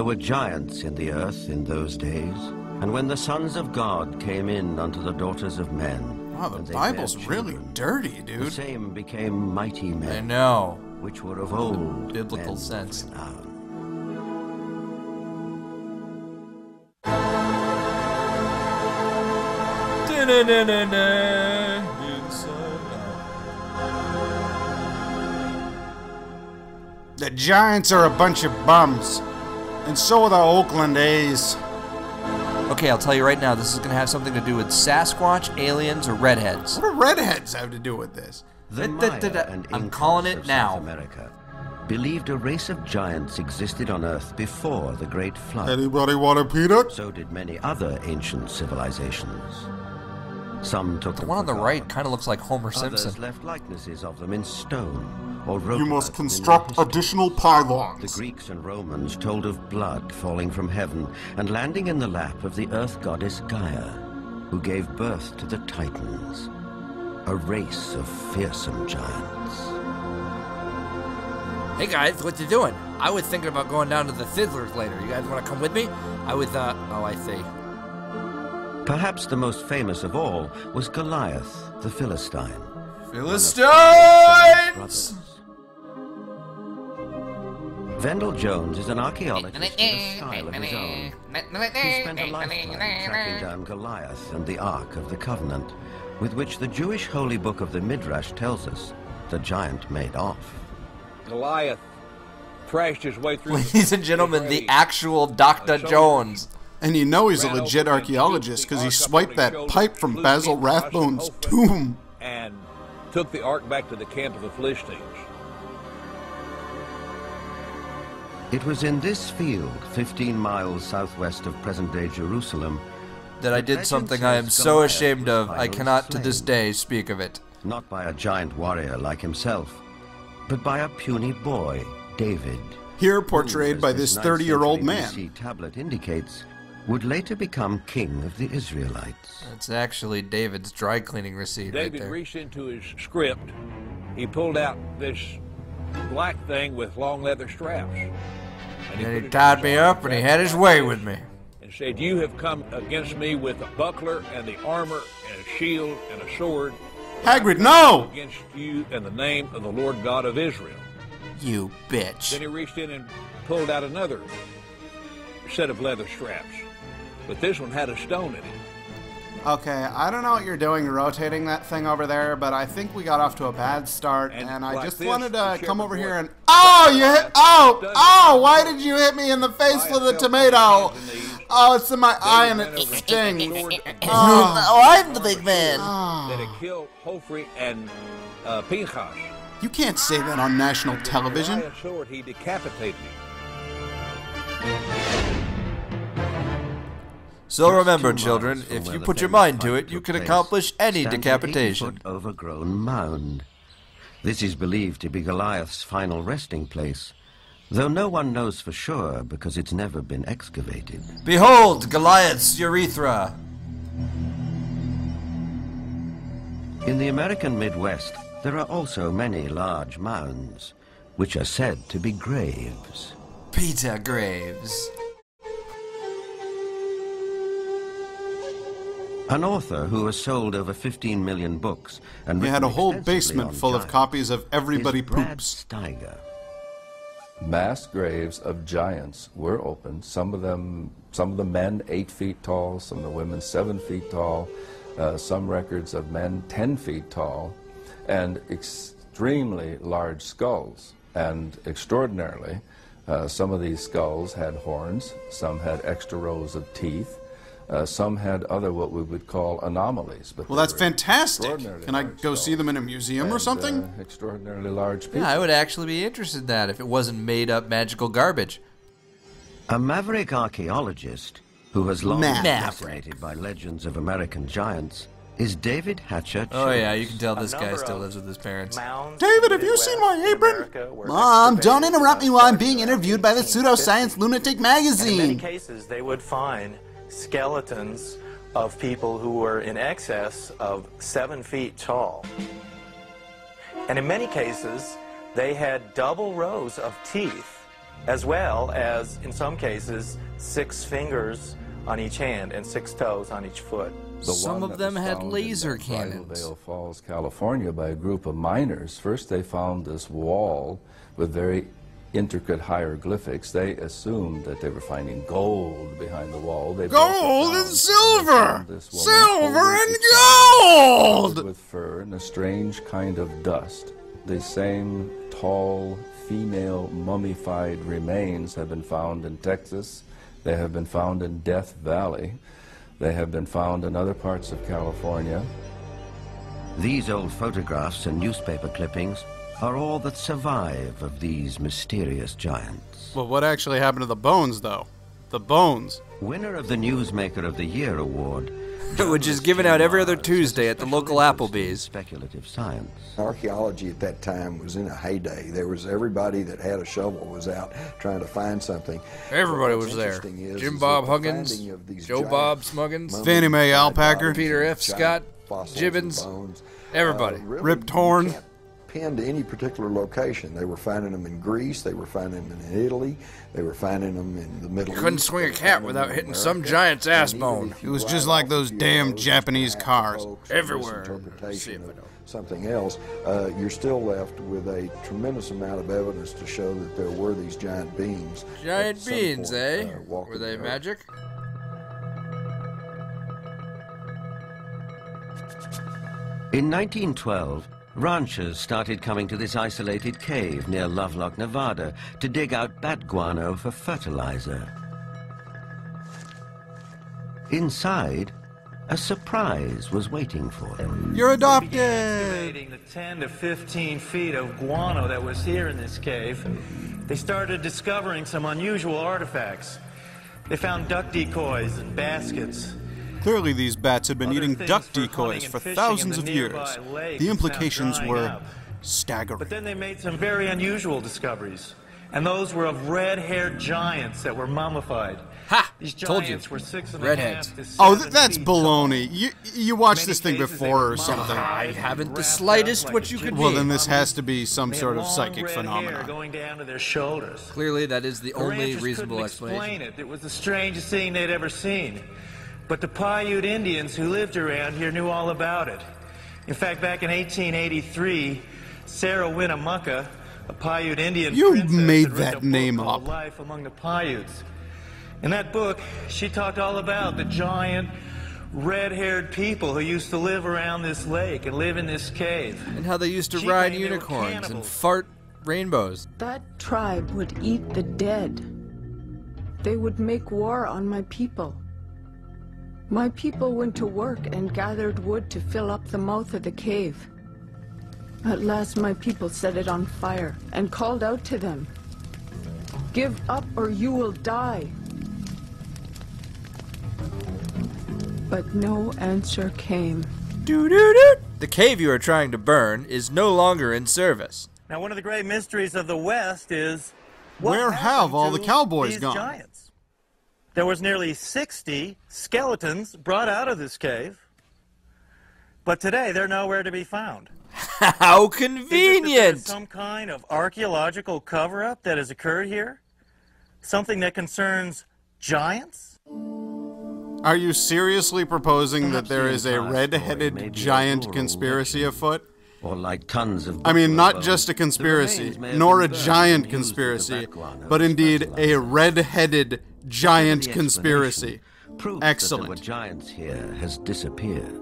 were giants in the earth in those days, and when the sons of God came in unto the daughters of men... Wow, the Bible's really dirty, dude. The same became mighty men. I know. Which were of old. Biblical sense. The Giants are a bunch of bums, and so are the Oakland A's. Okay, I'll tell you right now, this is going to have something to do with Sasquatch, aliens, or redheads. What do redheads have to do with this? I'm calling it now. South America believed a race of giants existed on Earth before the Great Flood. Anybody want a peanut? So did many other ancient civilizations. Some took the one on the right kind of looks like Homer Simpson. Others left likenesses of them in stone or wrote. You must construct additional pylons. The Greeks and Romans told of blood falling from heaven and landing in the lap of the earth goddess Gaia, who gave birth to the Titans, a race of fearsome giants. Hey guys, what you doing? I was thinking about going down to the Sizzlers later. You guys want to come with me? Oh, I see. Perhaps the most famous of all was Goliath, the Philistine. Philistines! Vendell Jones is an archaeologist with a style of his own. He spent a lifetime tracking down Goliath and the Ark of the Covenant, with which the Jewish holy book of the Midrash tells us the giant made off. Goliath thrashed his way through. Ladies and gentlemen, the actual Dr. Jones. And you know he's a legit archaeologist because he swiped that pipe from Basil Rathbone's tomb. And took the ark back to the camp of the Philistines. It was in this field, 15 miles southwest of present-day Jerusalem, that I did something I am so ashamed of, I cannot to this day speak of it. Not by a giant warrior like himself, but by a puny boy, David. Here portrayed by this 30-year-old man. The tablet indicates would later become king of the Israelites. That's actually David's dry cleaning receipt right there. David reached into his script. He pulled out this black thing with long leather straps. And then he tied me up and he had his way with me. And said, "You have come against me with a buckler and the armor and a shield and a sword. Hagrid, no! Against you in the name of the Lord God of Israel." You bitch. Then he reached in and pulled out another set of leather straps. But this one had a stone in it. Okay, I don't know what you're doing rotating that thing over there, but I think we got off to a bad start, and I just wanted to come over here and... Oh, you hit... Oh, why did you hit me in the face with a tomato? Oh, it's in my eye and it stings. Oh, I'm the big man. That it killed Hofri and Pinchas. You can't say that on national television. With a sword, he decapitated him. So remember, children, if you put your mind to it, you can accomplish any decapitation. Overgrown mound. This is believed to be Goliath's final resting place, though no one knows for sure because it's never been excavated. Behold, Goliath's urethra! In the American Midwest, there are also many large mounds, which are said to be graves. Peter Graves. An author who has sold over 15 million books and he had a whole basement full of copies of Everybody Poops. Mass graves of giants were opened. Some of the men 8 feet tall, some of the women 7 feet tall, some records of men 10 feet tall, and extremely large skulls. And extraordinarily, some of these skulls had horns, some had extra rows of teeth. Some had other what we would call anomalies. But well, that's fantastic. Can I go see them in a museum or something? Extraordinarily large people. Yeah, I would actually be interested in that if it wasn't made up magical garbage. A maverick archaeologist who has long been fascinated by legends of American giants is David Hatcher. Oh yeah, you can tell this guy still lives with his parents. David, have you seen my apron? Mom, don't interrupt me while I'm being interviewed by the Pseudoscience Lunatic magazine. In many cases, they would find skeletons of people who were in excess of 7 feet tall. And in many cases, they had double rows of teeth as well as, in some cases, 6 fingers on each hand and 6 toes on each foot. Some of them had laser cannons. Vale Falls, California, by a group of miners. First they found this wall with very intricate hieroglyphics. They assumed that they were finding gold behind the wall. Gold and silver! Silver and gold! With fur and a strange kind of dust. The same tall female mummified remains have been found in Texas. They have been found in Death Valley. They have been found in other parts of California. These old photographs and newspaper clippings are all that survive of these mysterious giants. Well, what actually happened to the bones, though? The bones. Winner of the Newsmaker of the Year award, which is given out every other Tuesday at the local Applebee's. Speculative science. Archaeology at that time was in a heyday. There was everybody that had a shovel was out trying to find something. Everybody was there. Jim Bob Huggins, Joe Bob Smuggins, Fannie Mae Alpacker, Peter F. Scott, Gibbons, everybody. Rip Torn. Pinned to any particular location. They were finding them in Greece, they were finding them in Italy, they were finding them in the Middle East. You couldn't swing a cat without hitting some giant's ass bone. It was just like those damn Japanese cars. Everywhere. Something else, you're still left with a tremendous amount of evidence to show that there were these giant beings. Giant beings, eh? Were they magic? In 1912, ranchers started coming to this isolated cave near Lovelock, Nevada, to dig out bat guano for fertilizer. Inside, a surprise was waiting for them. You're adopted! Excavating the 10 to 15 feet of guano that was here in this cave, they started discovering some unusual artifacts. They found duck decoys and baskets. Clearly these bats had been eating duck decoys for thousands of years. The implications were staggering. But then they made some very unusual discoveries, and those were of red-haired giants that were mummified. Ha! These Told you. giants were 6.5 Redheads. to 7 Oh, that's feet baloney. You watched this thing before or something. I haven't the slightest what you could Well, be. then this has to be some They had sort of long psychic red phenomenon. hair going down to their shoulders. Clearly, that is the only ranchers reasonable couldn't explanation. explain it. It was the strangest thing they'd ever seen. But the Paiute Indians who lived around here knew all about it. In fact, back in 1883, Sarah Winnemucca, a Paiute Indian princess, made had that written a name book called up. Life Among the Paiutes. In that book, she talked all about the giant, red-haired people who used to live around this lake and live in this cave. And how they used to She ride claimed they were unicorns and cannibals. fart rainbows. That tribe would eat the dead. They would make war on my people. My people went to work and gathered wood to fill up the mouth of the cave. At last my people set it on fire and called out to them, "Give up or you will die." But no answer came. Doo-doo-doo. The cave you are trying to burn is no longer in service. Now, one of the great mysteries of the West is what Where have happened all the to cowboys these gone? Giants? There was nearly 60 skeletons brought out of this cave, but today they're nowhere to be found. How Is it that there's convenient! some kind of archaeological cover-up that has occurred here? Something that concerns giants? Are you seriously proposing that Perhaps there the is a entire story may red-headed be a giant rural conspiracy legend. afoot? Or like tons of I mean, buffalo not bones, just a the conspiracy, remains may have nor a been burned giant and used as the conspiracy, bat guano but as indeed a fertilizer. red-headed giant The conspiracy. explanation proves Excellent. that there were giants here has disappeared.